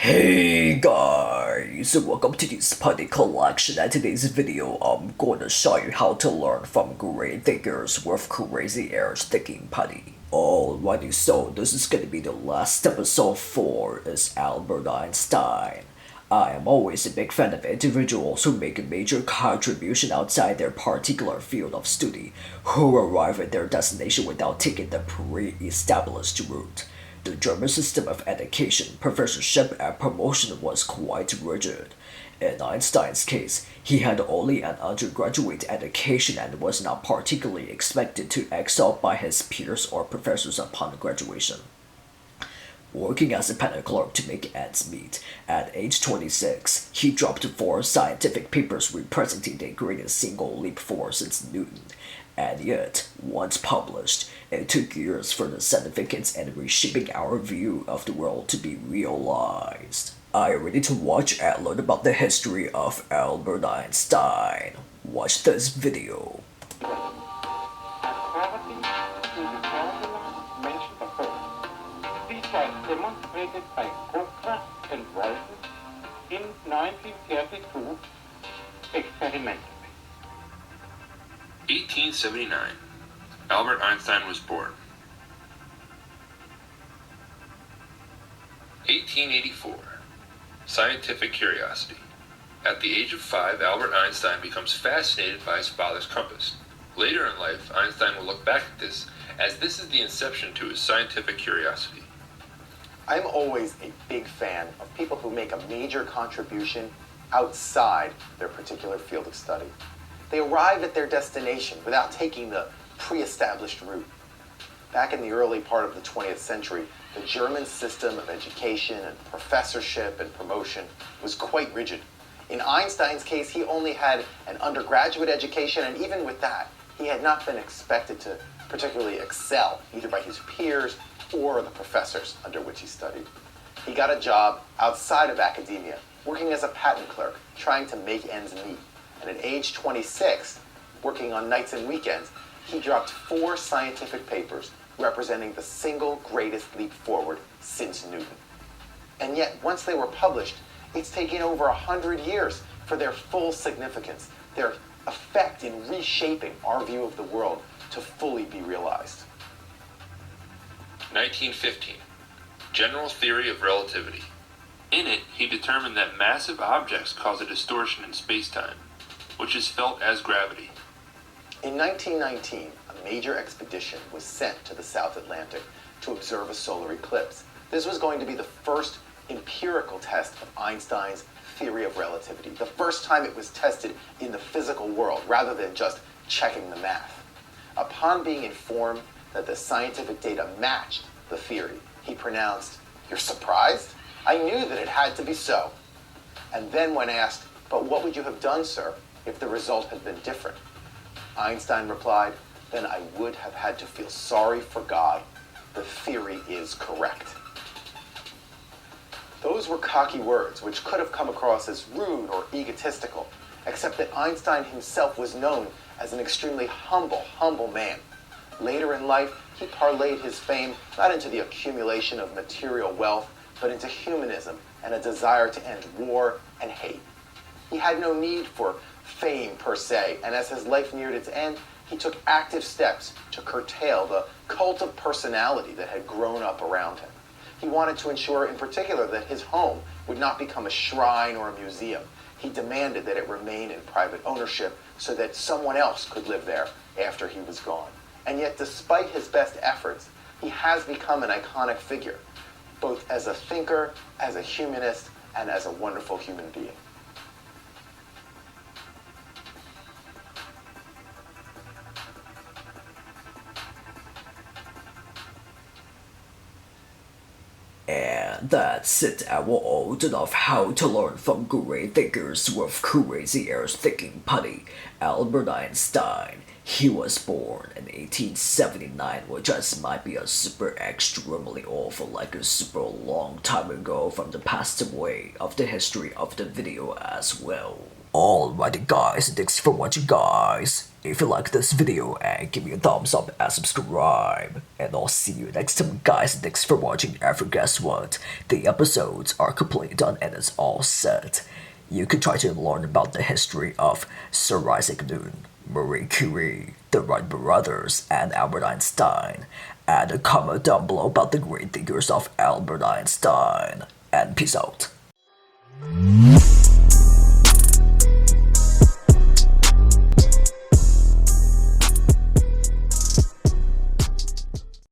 Hey guys, welcome to this Putty collection, and today's video I'm going to show you how to learn from great thinkers with crazy airs thinking putty. Alrighty, so this is gonna be the last episode for is Albert Einstein. I am always a big fan of individuals who make a major contribution outside their particular field of study, who arrive at their destination without taking the pre-established route. The German system of education, professorship, and promotion was quite rigid. In Einstein's case, he had only an undergraduate education and was not particularly expected to excel by his peers or professors upon graduation. Working as a pen clerk to make ends meet, at age 26, he dropped four scientific papers representing the greatest single leap forward since Newton. And yet, once published, it took years for the significance and reshaping our view of the world to be realized. Are you ready to watch and learn about the history of Albert Einstein? Watch this video. Gravity is the formula mentioned above. These are demonstrated by Koch and Walton in 1932 experimentally. 1879. Albert Einstein was born. 1884. Scientific curiosity. At the age of 5, Albert Einstein becomes fascinated by his father's compass. Later in life, Einstein will look back at this as this is the inception to his scientific curiosity. I'm always a big fan of people who make a major contribution outside their particular field of study. They arrive at their destination without taking the pre-established route. Back in the early part of the 20th century, the German system of education and professorship and promotion was quite rigid. In Einstein's case, he only had an undergraduate education, and even with that, he had not been expected to particularly excel, either by his peers or the professors under which he studied. He got a job outside of academia, working as a patent clerk, trying to make ends meet. And at age 26, working on nights and weekends, he dropped four scientific papers representing the single greatest leap forward since Newton. And yet, once they were published, it's taken over 100 years for their full significance, their effect in reshaping our view of the world to fully be realized. 1915. General theory of relativity. In it, he determined that massive objects cause a distortion in space-time, which is felt as gravity. In 1919, a major expedition was sent to the South Atlantic to observe a solar eclipse. This was going to be the first empirical test of Einstein's theory of relativity, the first time it was tested in the physical world rather than just checking the math. Upon being informed that the scientific data matched the theory, he pronounced, "You're surprised? I knew that it had to be so." And then when asked, "But what would you have done, sir, if the result had been different?" Einstein replied, "Then I would have had to feel sorry for God. The theory is correct." Those were cocky words, which could have come across as rude or egotistical, except that Einstein himself was known as an extremely humble man. Later in life, he parlayed his fame not into the accumulation of material wealth, but into humanism and a desire to end war and hate. He had no need for fame per se, and as his life neared its end, he took active steps to curtail the cult of personality that had grown up around him. He wanted to ensure in particular that his home would not become a shrine or a museum. He demanded that it remain in private ownership so that someone else could live there after he was gone. And yet, despite his best efforts, he has become an iconic figure, both as a thinker, as a humanist, and as a wonderful human being. And that's it, our old enough how to learn from great thinkers with crazy airs thinking putty. Albert Einstein. He was born in 1879, which just might be a super extremely awful, like a super long time ago from the past away of the history of the video as well. Alrighty guys, thanks for watching guys. If you like this video, give me a thumbs up and subscribe. And I'll see you next time guys, thanks for watching. And guess what? The episodes are completely done and it's all set. You can try to learn about the history of Sir Isaac Newton, Marie Curie, the Wright brothers, and Albert Einstein. Add a comment down below about the great thinkers of Albert Einstein. And peace out.